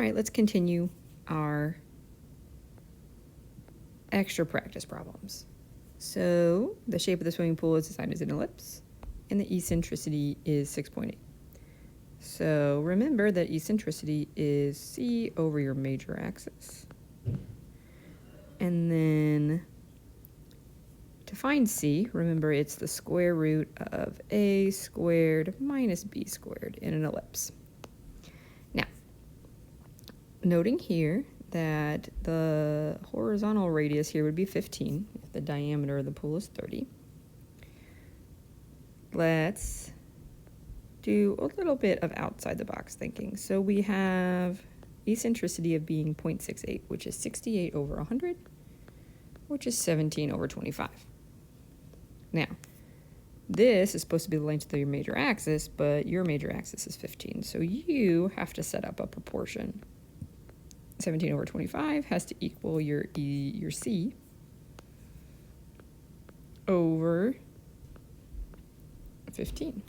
right, let's continue our extra practice problems. So the shape of the swimming pool is designed as an ellipse, and the eccentricity is 6.8. So remember that eccentricity is c over your major axis. And then to find c, remember it's the square root of a squared minus b squared in an ellipse. Now, noting here that the horizontal radius here would be 15 if the diameter of the pool is 30. Let's do a little bit of outside the box thinking. So we have eccentricity of being 0.68, which is 68 over 100, which is 17 over 25. Now, this is supposed to be the length of your major axis, but your major axis is 15. So you have to set up a proportion. 17 over 25 has to equal your C over 15.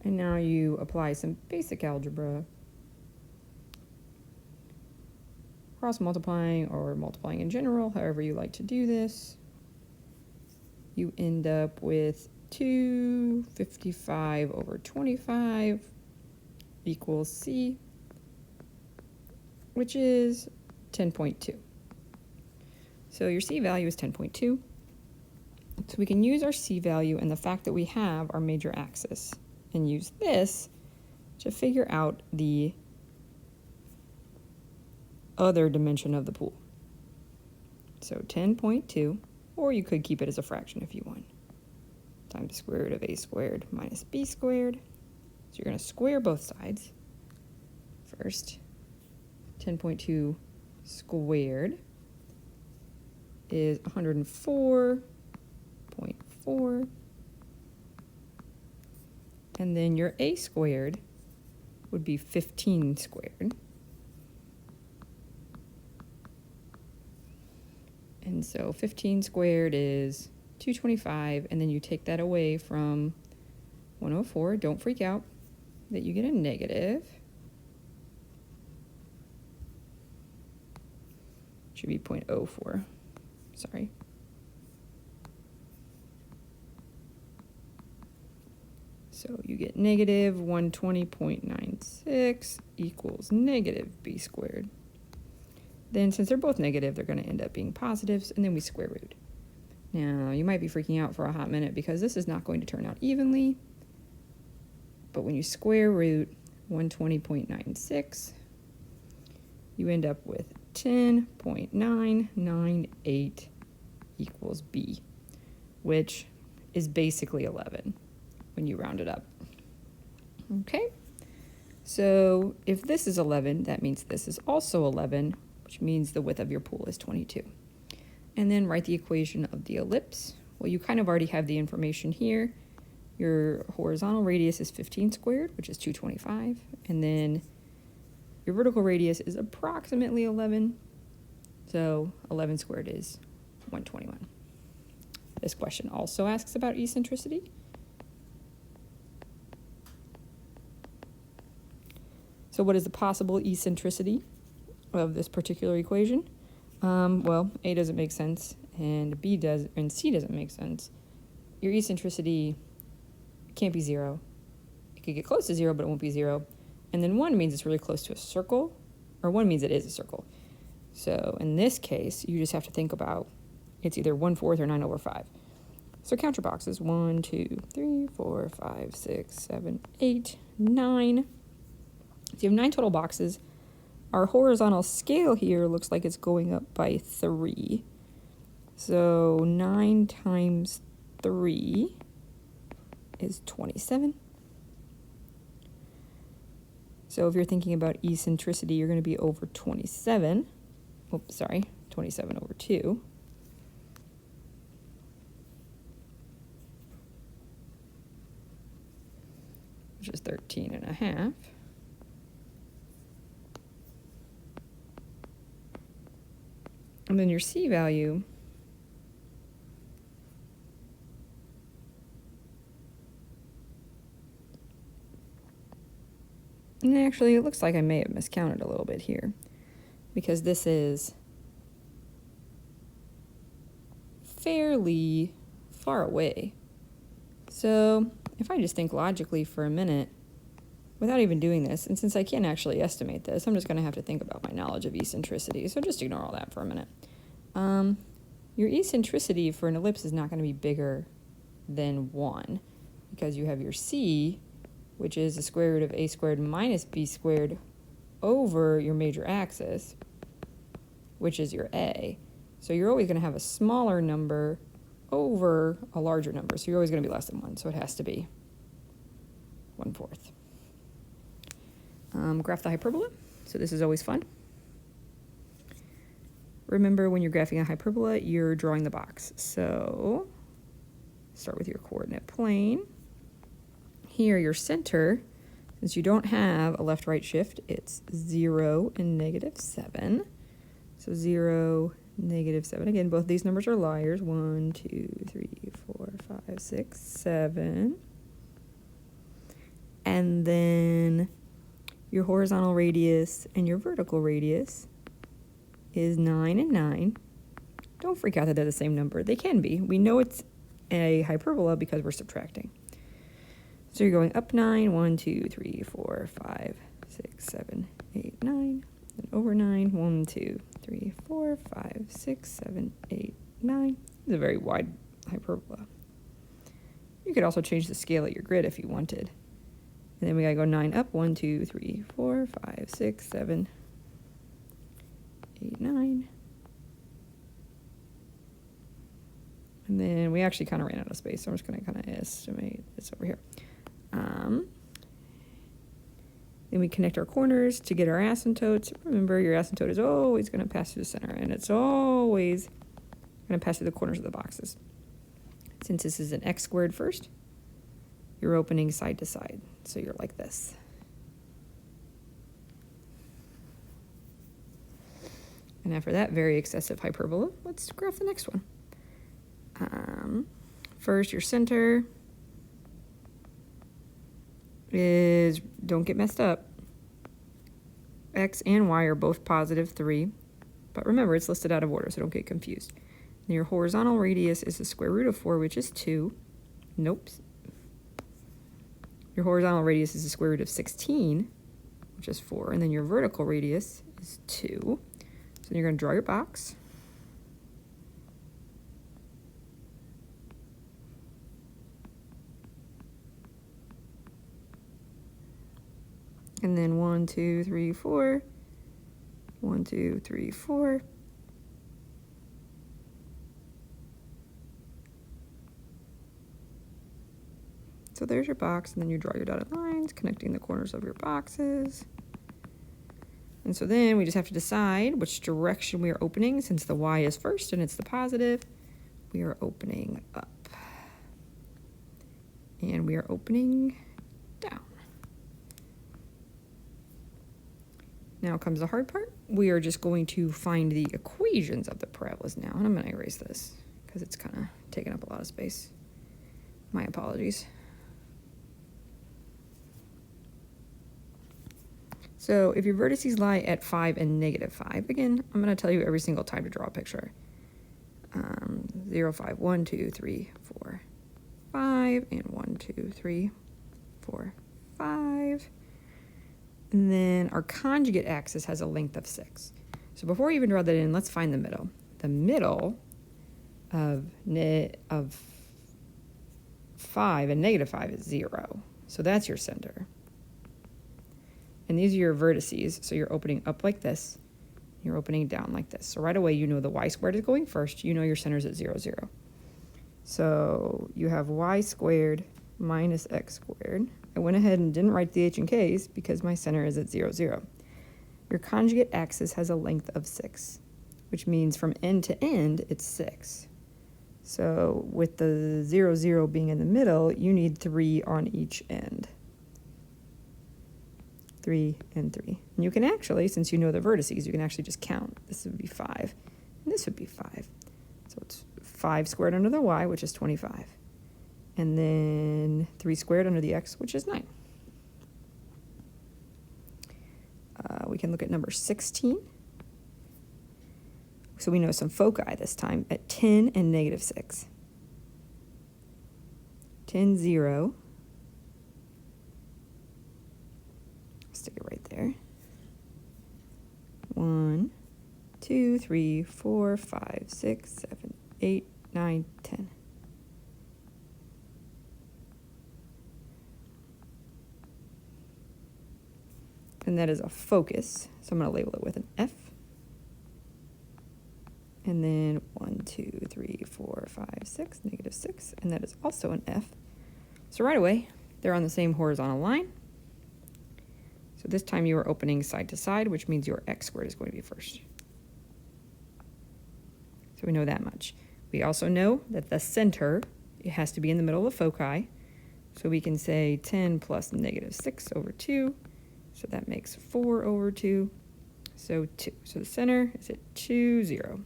And now you apply some basic algebra, cross multiplying or multiplying in general, however you like to do this. You end up with 255 over 25 equals C, which is 10.2. So your C value is 10.2. So we can use our C value and the fact that we have our major axis and use this to figure out the other dimension of the pool. So 10.2, or you could keep it as a fraction if you want, times the square root of a squared minus b squared. So you're going to square both sides. First, 10.2 squared is 104.4. And then your a squared would be 15 squared. And so 15 squared is 225, and then you take that away from 104. Don't freak out that you get a negative. Should be 0.04. Sorry. So you get negative 120.96 equals negative b squared. Then since they're both negative, they're going to end up being positives, and then we square root. Now, you might be freaking out for a hot minute because this is not going to turn out evenly. But when you square root 120.96, you end up with 10.998 equals b, which is basically 11 when you round it up. Okay, so if this is 11, that means this is also 11, which means the width of your pool is 22. And then write the equation of the ellipse. Well, you kind of already have the information here. Your horizontal radius is 15 squared, which is 225. And then your vertical radius is approximately 11. So 11 squared is 121. This question also asks about eccentricity. So what is the possible eccentricity of this particular equation? Well, A doesn't make sense, and B does, and C doesn't make sense. Your eccentricity can't be 0. It could get close to 0, but it won't be 0. And then 1 means it's really close to a circle, or 1 means it is a circle. So in this case, you just have to think about it's either 1/4 or 9 over 5. So count your boxes. 1, 2, 3, 4, 5, 6, 7, 8, 9. So you have 9 total boxes. Our horizontal scale here looks like it's going up by 3. So 9 times 3 is 27. So if you're thinking about eccentricity, you're going to be over 27. Oops, sorry, 27 over 2. Which is 13.5. And then your C value And actually, it looks like I may have miscounted a little bit here, because this is fairly far away. So if I just think logically for a minute, without even doing this, and since I can't actually estimate this, I'm just going to have to think about my knowledge of eccentricity, so just ignore all that for a minute. Your eccentricity for an ellipse is not going to be bigger than 1, because you have your c, which is the square root of a squared minus b squared over your major axis, which is your a. So you're always going to have a smaller number over a larger number, so you're always going to be less than 1, so it has to be 1/4. Graph the hyperbola. So this is always fun. Remember, when you're graphing a hyperbola, you're drawing the box. So start with your coordinate plane. Here, your center, since you don't have a left-right shift, it's 0 and -7. So 0, -7. Again, both these numbers are liars. 1, 2, 3, 4, 5, 6, 7. And then your horizontal radius and your vertical radius is 9 and 9. Don't freak out that they're the same number. They can be. We know it's a hyperbola because we're subtracting. So you're going up 9, 1, 2, 3, 4, 5, 6, 7, 8, 9. And over 9, 1, 2, 3, 4, 5, 6, 7, 8, 9. It's a very wide hyperbola. You could also change the scale at your grid if you wanted. And then we gotta go 9 up, 1, 2, 3, 4, 5, 6, 7, 8, 9. And then we actually kind of ran out of space, so I'm just gonna kind of estimate this over here. Then we connect our corners to get our asymptotes. Remember, your asymptote is always going to pass through the center, and it's always going to pass through the corners of the boxes. Since this is an x squared first, you're opening side to side, so you're like this. And after that very excessive hyperbola, let's graph the next one. First, your center is, don't get messed up, x and y are both +3, but remember, it's listed out of order, so don't get confused. And your horizontal radius is the square root of 4, which is 2. Nope. Your horizontal radius is the square root of 16, which is 4, and then your vertical radius is 2. So you're going to draw your box. And then 1, 2, 3, 4. 1, 2, 3, 4. So there's your box, and then you draw your dotted lines, connecting the corners of your boxes. And so then we just have to decide which direction we are opening. Since the y is first and it's the positive, we are opening up. And we are opening down. Now comes the hard part. We are just going to find the equations of the parabolas now. And I'm going to erase this because it's kind of taking up a lot of space. My apologies. So if your vertices lie at 5 and -5, again, I'm going to tell you every single time to draw a picture. 0, 5, 1, 2, 3, 4, 5, and 1, 2, 3, 4, 5. And then our conjugate axis has a length of 6. So before we even draw that in, let's find the middle. The middle of 5 and -5 is 0. So that's your center. And these are your vertices. So you're opening up like this. You're opening down like this. So right away, you know the y squared is going first. You know your center is at 0, 0. So you have y squared minus x squared. I went ahead and didn't write the h and k's because my center is at 0, 0. Your conjugate axis has a length of 6, which means from end to end, it's 6. So with the 0, 0 being in the middle, you need 3 on each end. 3 and 3. And you can actually, since you know the vertices, you can actually just count. This would be 5, and this would be 5. So it's 5 squared under the y, which is 25. And then 3 squared under the x, which is 9. can look at number 16. So we know some foci this time at 10 and negative 6. 10, 0. Stick it right there. 1, 2, 3, 4, 5, 6, 7, 8, 9, 10. And that is a focus, so I'm going to label it with an F. And then 1, 2, 3, 4, 5, 6, negative 6, and that is also an F. So right away, they're on the same horizontal line. So this time you are opening side to side, which means your x squared is going to be first. So we know that much. We also know that the center, it has to be in the middle of the foci. So we can say 10 plus negative 6 over 2. So that makes 4 over 2. So 2. So the center is at 2, 0.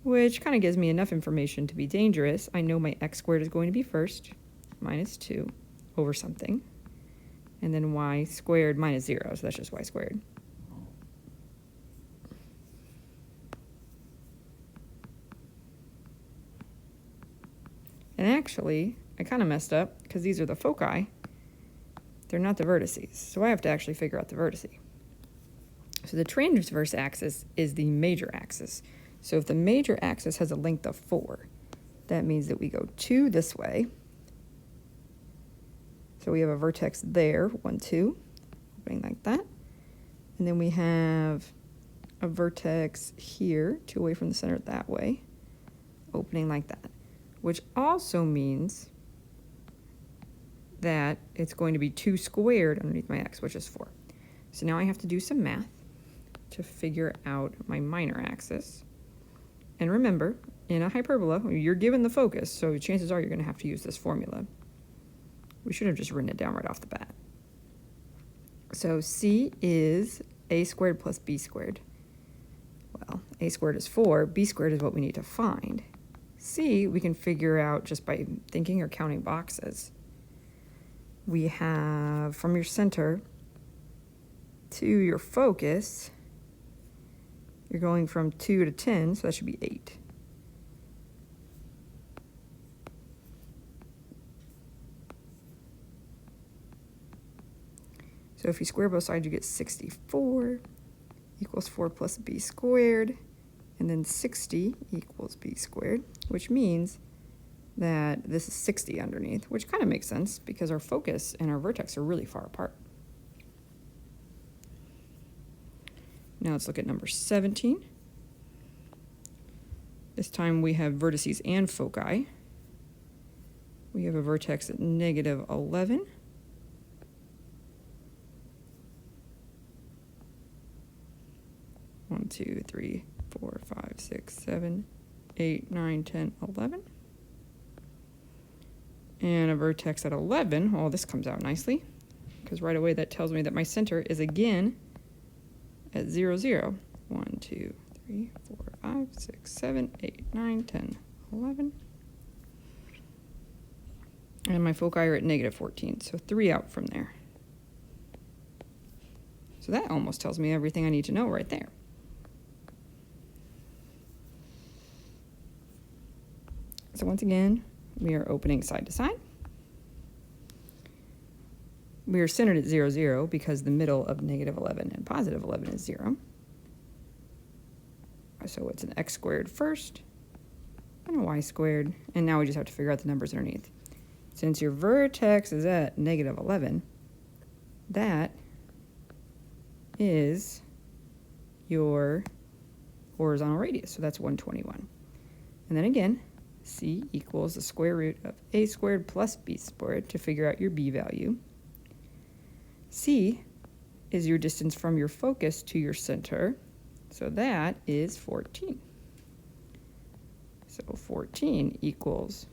Which kind of gives me enough information to be dangerous. I know my x squared is going to be first, minus 2, over something. And then y squared minus 0, so that's just y squared. And actually, I kind of messed up because these are the foci. They're not the vertices. So I have to actually figure out the vertice. So the transverse axis is the major axis. So if the major axis has a length of 4, that means that we go 2 this way. So we have a vertex there, 1, 2, opening like that. And then we have a vertex here, 2 away from the center that way, opening like that. Which also means that it's going to be 2 squared underneath my x, which is 4. So now I have to do some math to figure out my minor axis. And remember, in a hyperbola, you're given the focus, so chances are you're going to have to use this formula. We should have just written it down right off the bat. So C is a squared plus b squared. Well, a squared is 4, b squared is what we need to find. C, we can figure out just by thinking or counting boxes. We have from your center to your focus, you're going from 2 to 10, so that should be 8. So if you square both sides, you get 64 equals 4 plus b squared. And then 60 equals b squared, which means that this is 60 underneath, which kind of makes sense because our focus and our vertex are really far apart. Now let's look at number 17. This time we have vertices and foci. We have a vertex at negative 11. One, 2, 3, 4, 5, 6, 7, 8, 9, 10, 11. And a vertex at 11. Oh, this comes out nicely because right away that tells me that my center is again at 0, 0. 1, 2, 3, 4, 5, 6, 7, 8, 9, 10, 11. And my foci are at negative 14, so 3 out from there. So that almost tells me everything I need to know right there. So once again, we are opening side to side. We are centered at 0, 0 because the middle of negative 11 and positive 11 is 0. So it's an x squared first and a y squared. And now we just have to figure out the numbers underneath. Since your vertex is at negative 11, that is your horizontal radius. So that's 121. And then again, C equals the square root of a squared plus b squared to figure out your b value. C is your distance from your focus to your center, so that is 14. So 14 equals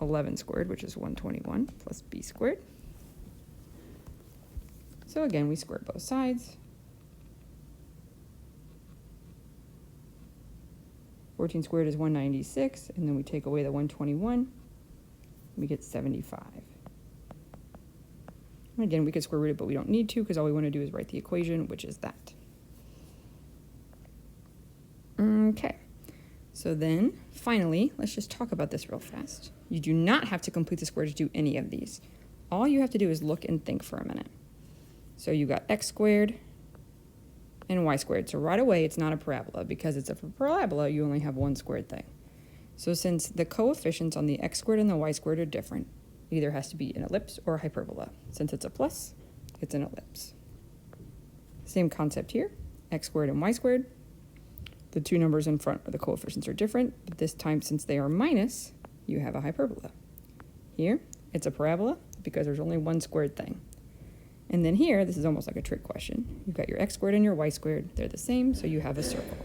11 squared, which is 121, plus b squared. So again, we square both sides. 14 squared is 196, and then we take away the 121, we get 75. Again, we could square root it, but we don't need to because all we want to do is write the equation, which is that. Okay, so then finally, let's just talk about this real fast. You do not have to complete the square to do any of these. All you have to do is look and think for a minute. So you got x squared and y squared. So right away, it's not a parabola because it's a parabola, you only have one squared thing. So since the coefficients on the x squared and the y squared are different, it either has to be an ellipse or a hyperbola. Since it's a plus, it's an ellipse. Same concept here, x squared and y squared. The two numbers in front of the coefficients are different, but this time since they are minus, you have a hyperbola. Here, it's a parabola because there's only one squared thing. And then here, this is almost like a trick question. You've got your x squared and your y squared. They're the same, so you have a circle.